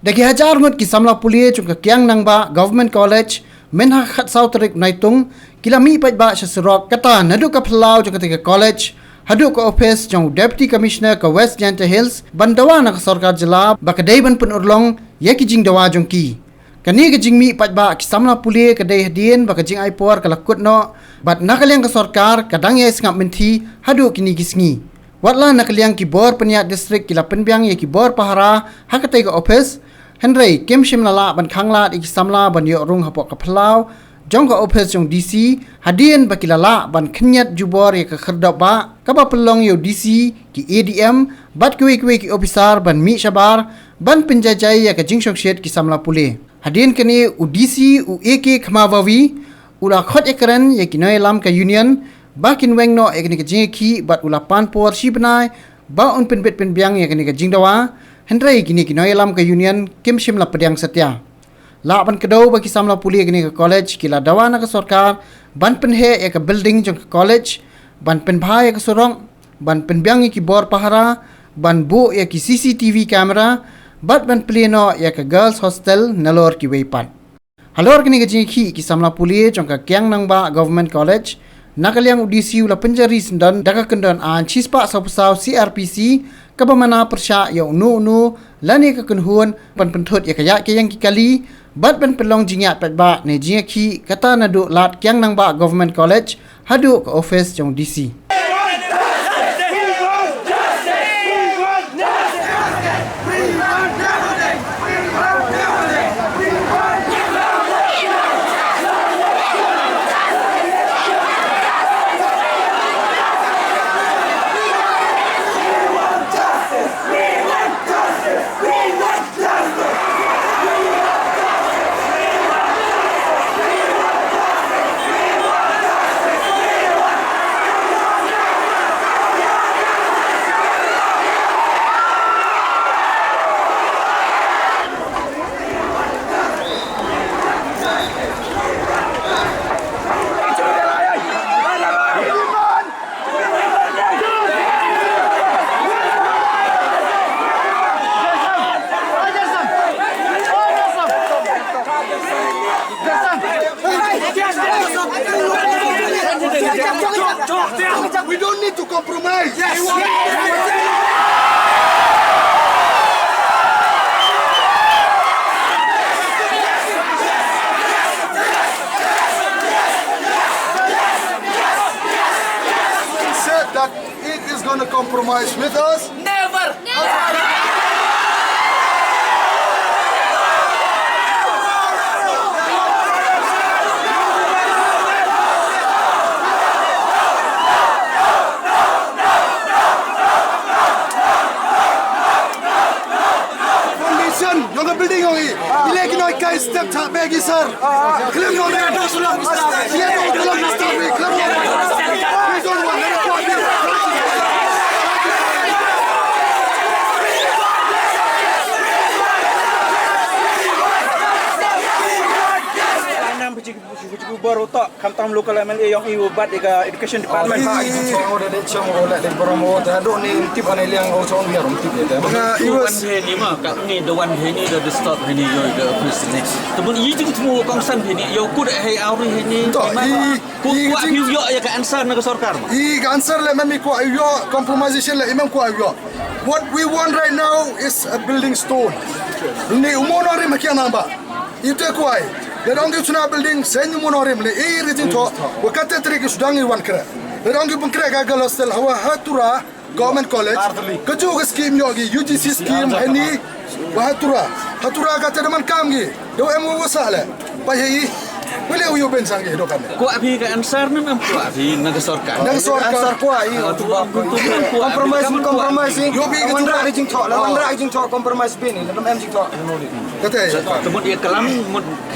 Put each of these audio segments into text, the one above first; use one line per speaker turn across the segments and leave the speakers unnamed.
Dagi hajar ngut ki Samla Pule chung ka Kiang Nangbah Government College menha khat sau tarik naitung kilami pat ba sesrok kata nadu ka phalau chung ka college hadu ka Ophis chung Deputy Commissioner ka West Janta Hills bandawa na ka sarkar jila bakadai ban pun urlong yaki jing dawa chung ki kani ka jing mi pat ba ki Samla Pule ka dai hadien baka jing aipor ka lakut no bat nakaliang ka sarkar kadang ye sngap menti hadu kini gisngi watla nakaliang ki bor peniat district kila penbiang ye ki bor pahara hakatai ka Ophis Henry Kim Shimlala ban khangla ik Samla ban yo rung hapok ka phalau jong ka Ophis jong DC hadien bakilala ban khnyat jubor ye ka khardap ba ka ba pelong yo DC ki ADM bat kwe ki officer ban mi shabar ban penjajai ye ka jingshok shet ki Samla Pule hadien kani u DC u AK khmawawi ula khot ekran ye ki noi lam ka union bakin wengno ye kani ka jingki bat ula panpor shibnai ba un penbet penbiang ye kani ka jingdawa Henry kini kinoi lam ke union Kim Shimla pediang setia. La ban kedau bagi Samla Pule kini ke college kila dawa na ke sarkar ban penhe ya ke building jong ke college ban penbha ya ke sorong ban penbiang ki bor pahara ban bu ya ki CCTV kamera bat ban pleno ya ke girls hostel nalor ki weipan. Halor kini ke jingki ki Samla Pule jong ke Kiang Nangbah Government College nakaliang UDC ula penjari sendan daga kendan an chispa sapusau CRPC kabamana persya ya unu lani ka kunhun pan penthut ya kaya ke yang kali bat ban pelong jingat patba ne jingki kata nadu lat Kiang Nangbah Government College hadu ke Ophis jong DC
We don't need to compromise. Yes. Said that it is going to compromise with us.
Never.
Yung building yung ilagi no ikay step ta begi sir. Clear no man.
baru tak kantam local MLA yang iubat ega education department
ha itu chong ada chong oleh de promo ta do ni tip ane liang o chong biar tip ya maka
iwas he ni ma ka ni the one he ni the stop he ni yo the first ni tebun yi jing temu kongsan he ni yo kud he auri he ni
to
ku abiu yo ya ka answer na sarkar ma
I answer le mami ku yo compromisation le imam ku yo what we want right now is a building stone ni umonore makia namba itu ku ai Ledang di tuna building senyu monorim le iritin to wakati triki sudangi wan kre ledang di pengkre gagal hostel hawa hatura government college keju scheme yogi UGC scheme hani hatura kata deman kamgi do emu wasale pahi boleh uyo bensang ge do kan
ku abi ka answer na mem ku abi na sarkar
ku ai compromise yo bi
wandra ijing to compromise bin dalam MG to
kata
tebun dia kelam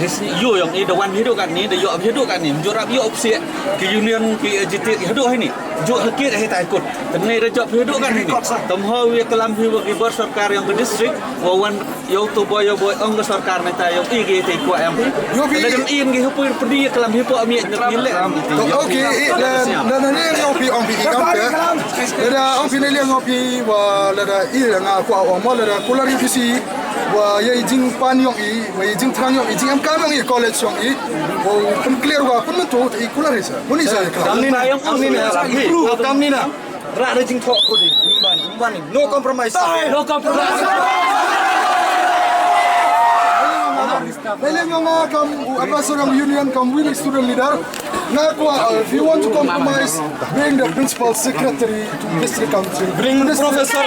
hesni yo yang the one hidup kan ni the yo hidup kan ni jorap yo opsi ke union ke GT hidup ni jo hakit he ta ikut tene re job hidup kan ni tomho we kelam hidup ke ber sarkar yang ke district wawan yo to boy ong sarkar na ta yo ige te ku am
yo bi
dalam in ge pu perdi kelam hidup ami ngile
okey dan ni yo bi ong bi kam ke ada ong bi ni yang ong bi wa la da I nga ku mo la da kulari visi ye jing pan yong ye jing trang yong jing am kam yong college yong pun clear wa pun tu ikular isa pun isa
Kami na rak na jing thok ko di umban ni no compromise
Dalam yang kam apa seorang union kam willing student leader if you want to compromise bring the principal secretary to district council
bring Professor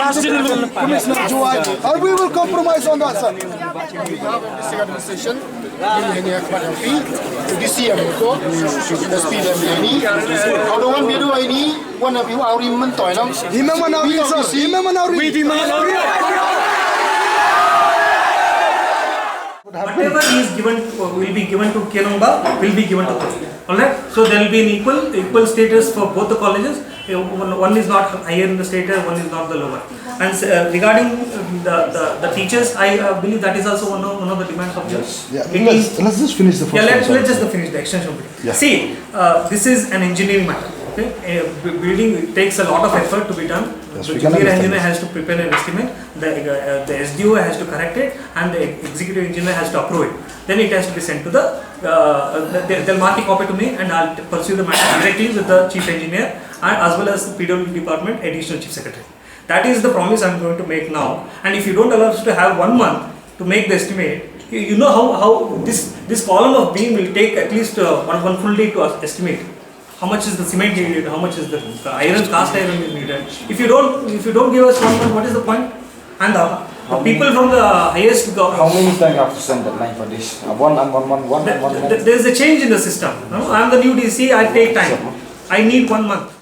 Commissioner Joy and we will compromise on that sir.
District administration ini yang kepada fee DC yang itu SP dan ini kalau orang biru ini one of you auri mentoy nam
Imam Manawi sir Imam Manawi
Whatever is given will be given to Nangbah will be given to Pule. Alright, so there will be an equal status for both the colleges. One is not higher in the status, one is not the lower. And regarding the teachers, I believe that is also one of the demands of yours.
Yeah, let's just finish the first
one. Let's just finish the extension bit. Yeah. See, this is an engineering matter. Okay, building takes a lot of effort to be done.
Yes,
the junior engineer has to prepare an estimate, the SDO has to correct it, and the executive engineer has to approve it. Then it has to be sent to they'll mark a copy to me, and I'll pursue the matter directly with the chief engineer and as well as the PWD department additional chief secretary. That is the promise I'm going to make now. And if you don't allow us to have 1 month to make the estimate, you know how this column of beam will take at least one full day to estimate. How much is the cement needed? How much is the iron, cast iron is needed? If you don't give us 1 month, what is the point? And the people from the highest government.
How many times I have to send that line for this? One.
There is a change in the system. No? I am the new DC. I take time. I need 1 month.